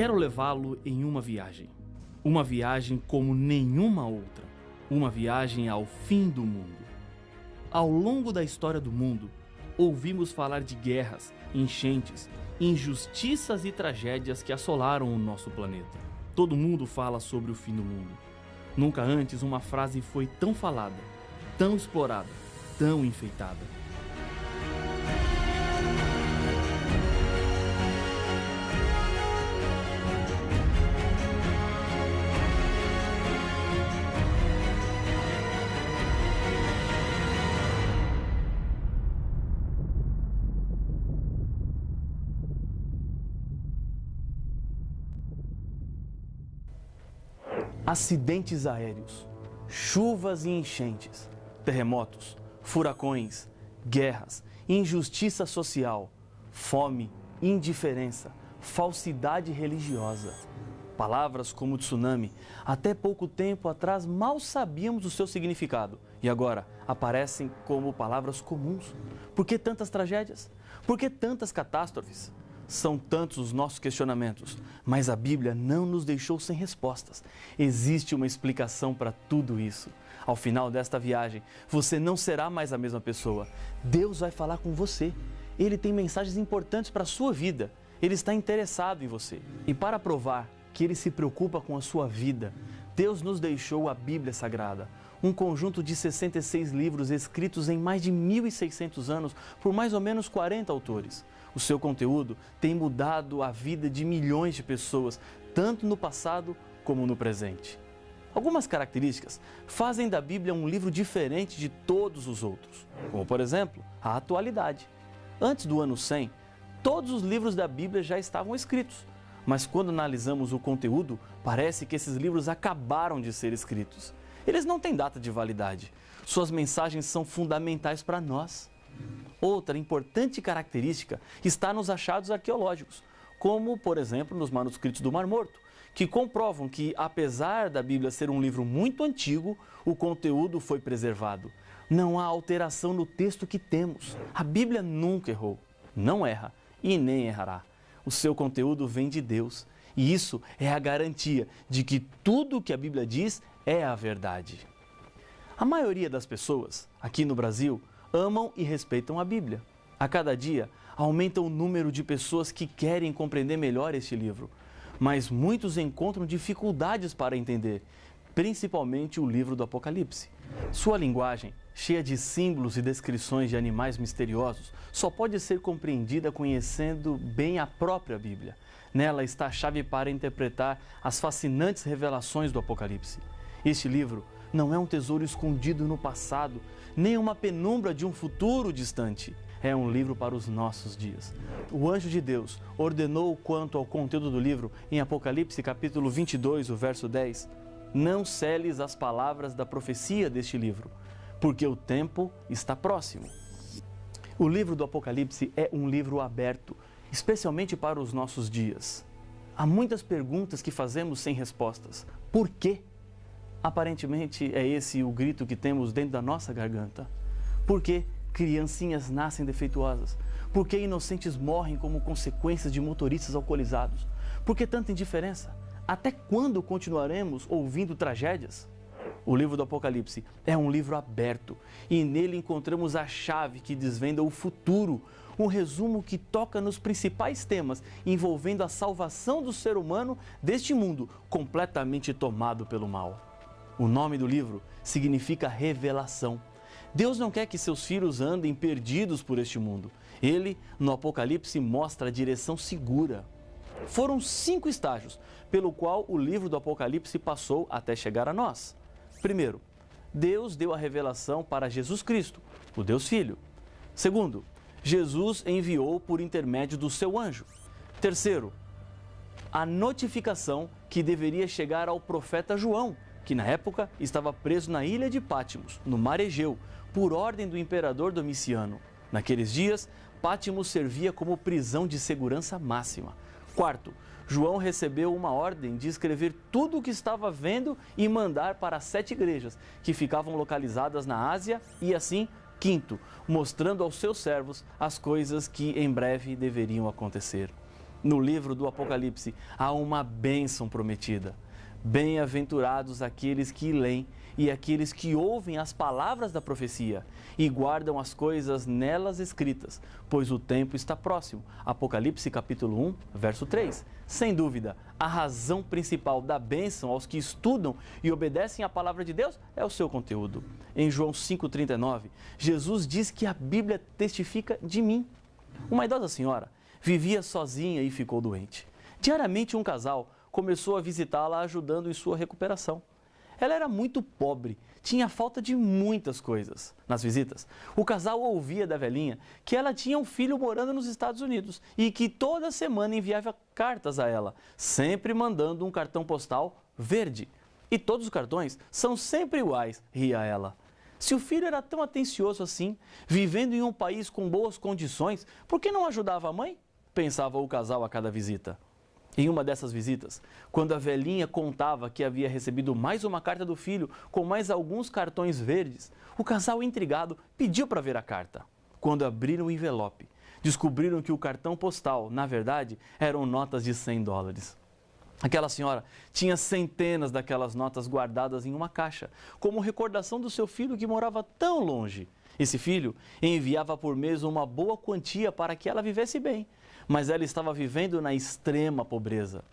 Quero levá-lo em uma viagem como nenhuma outra, uma viagem ao fim do mundo. Ao longo da história do mundo, ouvimos falar de guerras, enchentes, injustiças e tragédias que assolaram o nosso planeta. Todo mundo fala sobre o fim do mundo. Nunca antes uma frase foi tão falada, tão explorada, tão enfeitada. Acidentes aéreos, chuvas e enchentes, terremotos, furacões, guerras, injustiça social, fome, indiferença, falsidade religiosa. Palavras como tsunami, até pouco tempo atrás mal sabíamos o seu significado e agora aparecem como palavras comuns. Por que tantas tragédias? Por que tantas catástrofes? São tantos os nossos questionamentos, mas a Bíblia não nos deixou sem respostas. Existe uma explicação para tudo isso. Ao final desta viagem, você não será mais a mesma pessoa. Deus vai falar com você. Ele tem mensagens importantes para a sua vida. Ele está interessado em você. E para provar que Ele se preocupa com a sua vida, Deus nos deixou a Bíblia Sagrada. Um conjunto de 66 livros escritos em mais de 1.600 anos por mais ou menos 40 autores. O seu conteúdo tem mudado a vida de milhões de pessoas, tanto no passado como no presente. Algumas características fazem da Bíblia um livro diferente de todos os outros, como por exemplo, a atualidade. Antes do ano 100, todos os livros da Bíblia já estavam escritos, mas quando analisamos o conteúdo, parece que esses livros acabaram de ser escritos. Eles não têm data de validade. Suas mensagens são fundamentais para nós. Outra importante característica está nos achados arqueológicos, como, por exemplo, nos manuscritos do Mar Morto, que comprovam que, apesar da Bíblia ser um livro muito antigo, o conteúdo foi preservado. Não há alteração no texto que temos. A Bíblia nunca errou, não erra e nem errará. O seu conteúdo vem de Deus. E isso é a garantia de que tudo o que a Bíblia diz é a verdade. A maioria das pessoas, aqui no Brasil, amam e respeitam a Bíblia. A cada dia, aumenta o número de pessoas que querem compreender melhor este livro. Mas muitos encontram dificuldades para entender, principalmente o livro do Apocalipse. Sua linguagem, cheia de símbolos e descrições de animais misteriosos, só pode ser compreendida conhecendo bem a própria Bíblia. Nela está a chave para interpretar as fascinantes revelações do Apocalipse. Este livro não é um tesouro escondido no passado, nem uma penumbra de um futuro distante. É um livro para os nossos dias. O anjo de Deus ordenou quanto ao conteúdo do livro em Apocalipse capítulo 22, o verso 10. Não seles as palavras da profecia deste livro, porque o tempo está próximo. O livro do Apocalipse é um livro aberto, especialmente para os nossos dias. Há muitas perguntas que fazemos sem respostas. Por quê? Aparentemente é esse o grito que temos dentro da nossa garganta. Por que criancinhas nascem defeituosas? Por que inocentes morrem como consequências de motoristas alcoolizados? Por que tanta indiferença? Até quando continuaremos ouvindo tragédias? O livro do Apocalipse é um livro aberto e nele encontramos a chave que desvenda o futuro, um resumo que toca nos principais temas envolvendo a salvação do ser humano deste mundo completamente tomado pelo mal. O nome do livro significa revelação. Deus não quer que seus filhos andem perdidos por este mundo. Ele, no Apocalipse, mostra a direção segura. Foram 5 estágios pelo qual o livro do Apocalipse passou até chegar a nós. Primeiro, Deus deu a revelação para Jesus Cristo, o Deus Filho. Segundo, Jesus enviou por intermédio do seu anjo. Terceiro, a notificação que deveria chegar ao profeta João, que na época estava preso na ilha de Pátimos, no mar Egeu, por ordem do imperador Domiciano. Naqueles dias, Pátimos servia como prisão de segurança máxima. Quarto, João recebeu uma ordem de escrever tudo o que estava vendo e mandar para 7 igrejas, que ficavam localizadas na Ásia e assim, quinto, mostrando aos seus servos as coisas que em breve deveriam acontecer. No livro do Apocalipse há uma bênção prometida. Bem-aventurados aqueles que leem e aqueles que ouvem as palavras da profecia e guardam as coisas nelas escritas, pois o tempo está próximo. Apocalipse capítulo 1, verso 3. Sem dúvida, a razão principal da bênção aos que estudam e obedecem à palavra de Deus é o seu conteúdo. Em João 5,39, Jesus diz que a Bíblia testifica de mim. Uma idosa senhora vivia sozinha e ficou doente. Diariamente um casal começou a visitá-la ajudando em sua recuperação. Ela era muito pobre, tinha falta de muitas coisas. Nas visitas, o casal ouvia da velhinha que ela tinha um filho morando nos Estados Unidos e que toda semana enviava cartas a ela, sempre mandando um cartão postal verde. E todos os cartões são sempre iguais, ria ela. Se o filho era tão atencioso assim, vivendo em um país com boas condições, por que não ajudava a mãe? Pensava o casal a cada visita. Em uma dessas visitas, quando a velhinha contava que havia recebido mais uma carta do filho com mais alguns cartões verdes, o casal intrigado pediu para ver a carta. Quando abriram o envelope, descobriram que o cartão postal, na verdade, eram notas de $100. Aquela senhora tinha centenas daquelas notas guardadas em uma caixa, como recordação do seu filho que morava tão longe. Esse filho enviava por mês uma boa quantia para que ela vivesse bem, mas ela estava vivendo na extrema pobreza.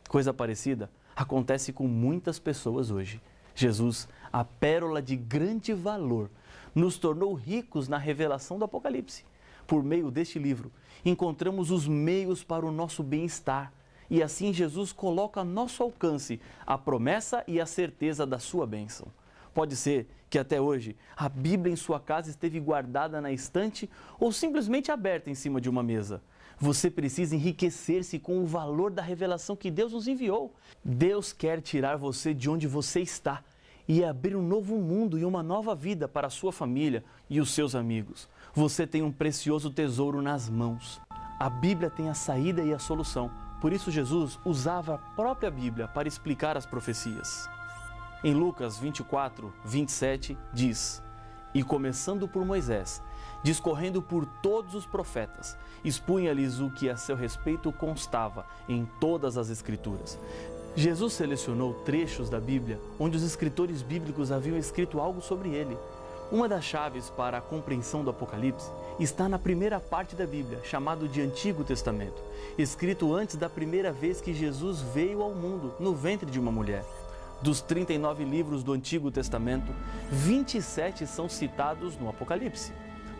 Coisa parecida acontece com muitas pessoas hoje. Jesus, a pérola de grande valor, nos tornou ricos na revelação do Apocalipse. Por meio deste livro, encontramos os meios para o nosso bem-estar. E assim Jesus coloca a nosso alcance a promessa e a certeza da sua bênção. Pode ser que até hoje a Bíblia em sua casa esteve guardada na estante ou simplesmente aberta em cima de uma mesa. Você precisa enriquecer-se com o valor da revelação que Deus nos enviou. Deus quer tirar você de onde você está e abrir um novo mundo e uma nova vida para a sua família e os seus amigos. Você tem um precioso tesouro nas mãos. A Bíblia tem a saída e a solução. Por isso Jesus usava a própria Bíblia para explicar as profecias. Em Lucas 24, 27 diz: E começando por Moisés, discorrendo por todos os profetas, expunha-lhes o que a seu respeito constava em todas as Escrituras. Jesus selecionou trechos da Bíblia onde os escritores bíblicos haviam escrito algo sobre ele. Uma das chaves para a compreensão do Apocalipse está na primeira parte da Bíblia, chamado de Antigo Testamento, escrito antes da primeira vez que Jesus veio ao mundo, no ventre de uma mulher. Dos 39 livros do Antigo Testamento, 27 são citados no Apocalipse.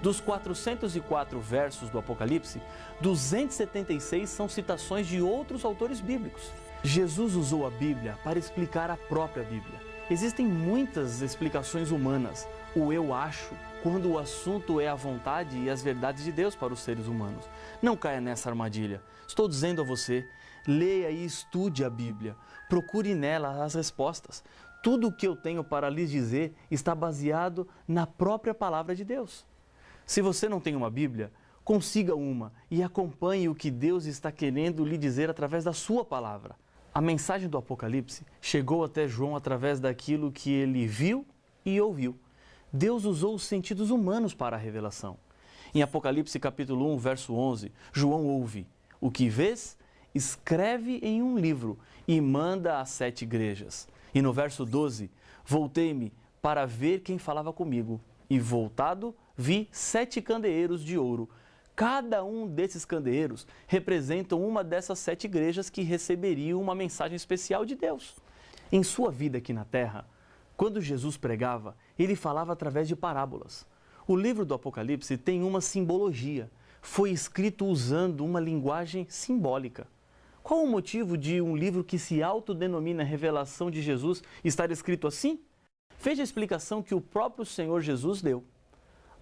Dos 404 versos do Apocalipse, 276 são citações de outros autores bíblicos. Jesus usou a Bíblia para explicar a própria Bíblia. Existem muitas explicações humanas, o eu acho, quando o assunto é a vontade e as verdades de Deus para os seres humanos. Não caia nessa armadilha. Estou dizendo a você, leia e estude a Bíblia. Procure nela as respostas. Tudo o que eu tenho para lhes dizer está baseado na própria palavra de Deus. Se você não tem uma Bíblia, consiga uma e acompanhe o que Deus está querendo lhe dizer através da sua palavra. A mensagem do Apocalipse chegou até João através daquilo que ele viu e ouviu. Deus usou os sentidos humanos para a revelação. Em Apocalipse capítulo 1, verso 11, João ouve: O que vês, escreve em um livro e manda às 7 igrejas. E no verso 12, voltei-me para ver quem falava comigo. E voltado, vi 7 candeeiros de ouro. Cada um desses candeeiros representa uma dessas 7 igrejas que receberiam uma mensagem especial de Deus. Em sua vida aqui na terra, quando Jesus pregava, ele falava através de parábolas. O livro do Apocalipse tem uma simbologia. Foi escrito usando uma linguagem simbólica. Qual o motivo de um livro que se autodenomina Revelação de Jesus estar escrito assim? Veja a explicação que o próprio Senhor Jesus deu.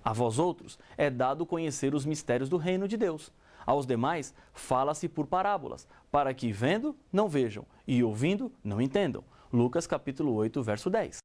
A vós outros é dado conhecer os mistérios do reino de Deus. Aos demais fala-se por parábolas, para que vendo, não vejam, e ouvindo, não entendam. Lucas capítulo 8, verso 10.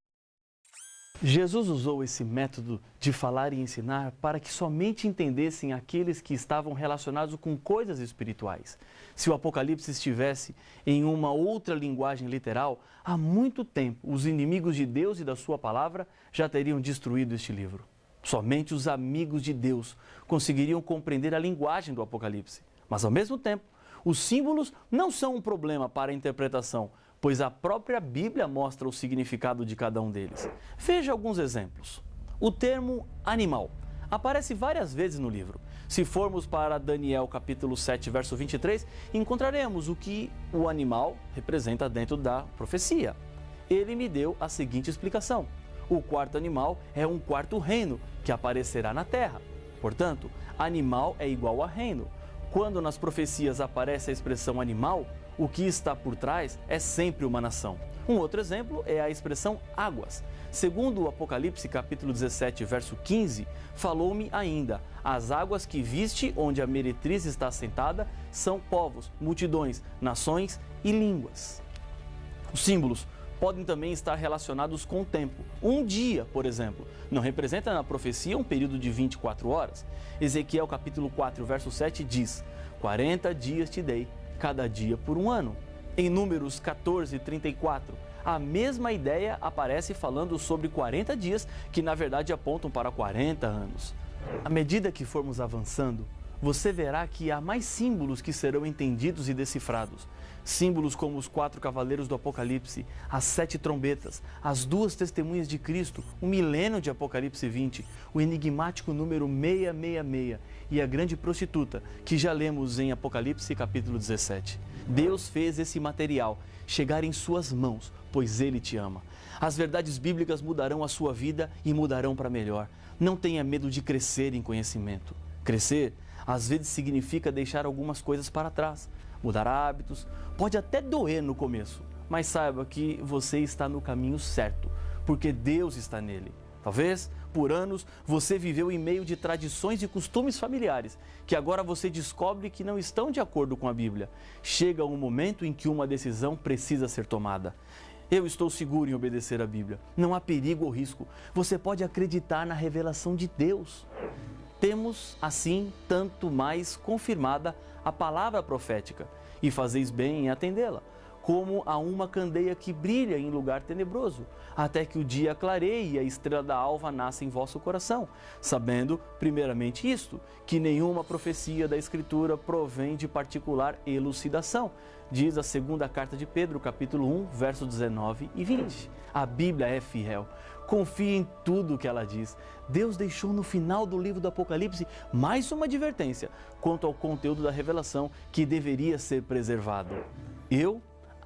Jesus usou esse método de falar e ensinar para que somente entendessem aqueles que estavam relacionados com coisas espirituais. Se o Apocalipse estivesse em uma outra linguagem literal, há muito tempo os inimigos de Deus e da sua palavra já teriam destruído este livro. Somente os amigos de Deus conseguiriam compreender a linguagem do Apocalipse. Mas, ao mesmo tempo, Os símbolos não são um problema para a interpretação, pois a própria Bíblia mostra o significado de cada um deles. Veja alguns exemplos. O termo animal aparece várias vezes no livro. Se formos para Daniel capítulo 7, verso 23, encontraremos o que o animal representa dentro da profecia. Ele me deu a seguinte explicação: o quarto animal é um quarto reino que aparecerá na terra. Portanto, animal é igual a reino. Quando nas profecias aparece a expressão animal, o que está por trás é sempre uma nação. Um outro exemplo é a expressão águas. Segundo o Apocalipse capítulo 17, verso 15, falou-me ainda: as águas que viste onde a meretriz está assentada são povos, multidões, nações e línguas. Os símbolos podem também estar relacionados com o tempo. Um dia, por exemplo, não representa na profecia um período de 24 horas. Ezequiel capítulo 4, verso 7 diz: 40 dias te dei, cada dia por um ano. Em Números 14, 34, a mesma ideia aparece falando sobre 40 dias, que na verdade apontam para 40 anos. À medida que formos avançando, você verá que há mais símbolos que serão entendidos e decifrados. Símbolos como os 4 cavaleiros do Apocalipse, as 7 trombetas, as 2 testemunhas de Cristo, o milênio de Apocalipse 20, o enigmático número 666 e a grande prostituta, que já lemos em Apocalipse capítulo 17. Deus fez esse material chegar em suas mãos, pois Ele te ama. As verdades bíblicas mudarão a sua vida e mudarão para melhor. Não tenha medo de crescer em conhecimento. Crescer, às vezes, significa deixar algumas coisas para trás, mudar hábitos, pode até doer no começo, mas saiba que você está no caminho certo, porque Deus está nele. Talvez, por anos, você viveu em meio de tradições e costumes familiares, que agora você descobre que não estão de acordo com a Bíblia. Chega um momento em que uma decisão precisa ser tomada. Eu estou seguro em obedecer a Bíblia. Não há perigo ou risco. Você pode acreditar na revelação de Deus. Temos, assim, tanto mais confirmada a palavra profética, e fazeis bem em atendê-la, como a uma candeia que brilha em lugar tenebroso, até que o dia clareie e a estrela da alva nasça em vosso coração, sabendo, primeiramente isto, que nenhuma profecia da Escritura provém de particular elucidação, diz a segunda carta de Pedro, capítulo 1, versos 19 e 20. A Bíblia é fiel. Confie em tudo o que ela diz. Deus deixou no final do livro do Apocalipse mais uma advertência quanto ao conteúdo da revelação que deveria ser preservado.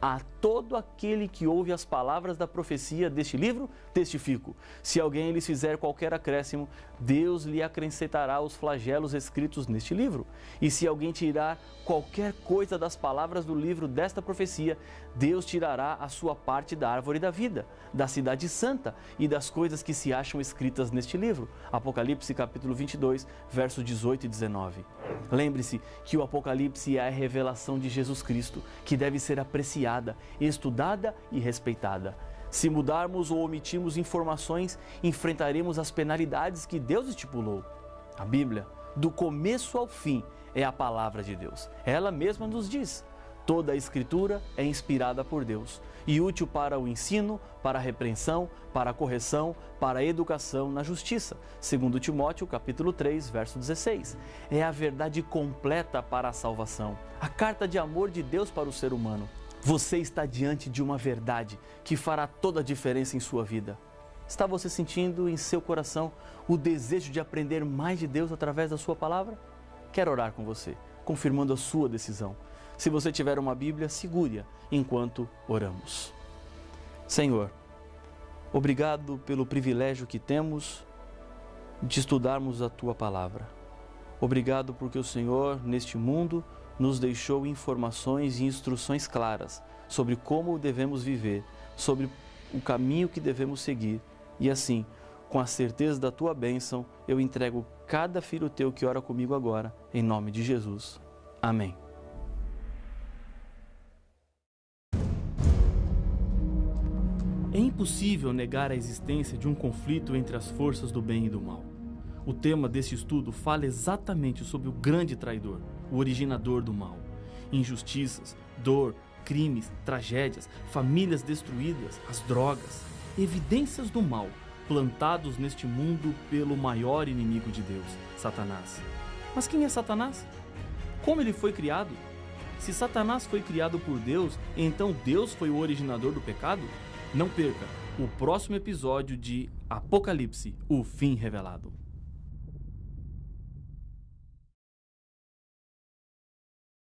A todo aquele que ouve as palavras da profecia deste livro, testifico: se alguém lhes fizer qualquer acréscimo, Deus lhe acrescentará os flagelos escritos neste livro. E se alguém tirar qualquer coisa das palavras do livro desta profecia, Deus tirará a sua parte da árvore da vida, da cidade santa e das coisas que se acham escritas neste livro. Apocalipse capítulo 22, versos 18 e 19. Lembre-se que o Apocalipse é a revelação de Jesus Cristo, que deve ser apreciada, estudada e respeitada. Se mudarmos ou omitirmos informações, enfrentaremos as penalidades que Deus estipulou. A Bíblia, do começo ao fim, é a palavra de Deus. Ela mesma nos diz: toda a Escritura é inspirada por Deus e útil para o ensino, para a repreensão, para a correção, para a educação na justiça. Segundo Timóteo, capítulo 3, verso 16. É a verdade completa para a salvação, a carta de amor de Deus para o ser humano. Você está diante de uma verdade que fará toda a diferença em sua vida. Está você sentindo em seu coração o desejo de aprender mais de Deus através da sua palavra? Quero orar com você, confirmando a sua decisão. Se você tiver uma Bíblia, segure-a enquanto oramos. Senhor, obrigado pelo privilégio que temos de estudarmos a Tua Palavra. Obrigado porque o Senhor, neste mundo, nos deixou informações e instruções claras sobre como devemos viver, sobre o caminho que devemos seguir. E assim, com a certeza da Tua bênção, eu entrego cada filho Teu que ora comigo agora, em nome de Jesus. Amém. É impossível negar a existência de um conflito entre as forças do bem e do mal. O tema deste estudo fala exatamente sobre o grande traidor, o originador do mal. Injustiças, dor, crimes, tragédias, famílias destruídas, as drogas, evidências do mal plantados neste mundo pelo maior inimigo de Deus, Satanás. Mas quem é Satanás? Como ele foi criado? Se Satanás foi criado por Deus, então Deus foi o originador do pecado? Não perca o próximo episódio de Apocalipse, o fim revelado.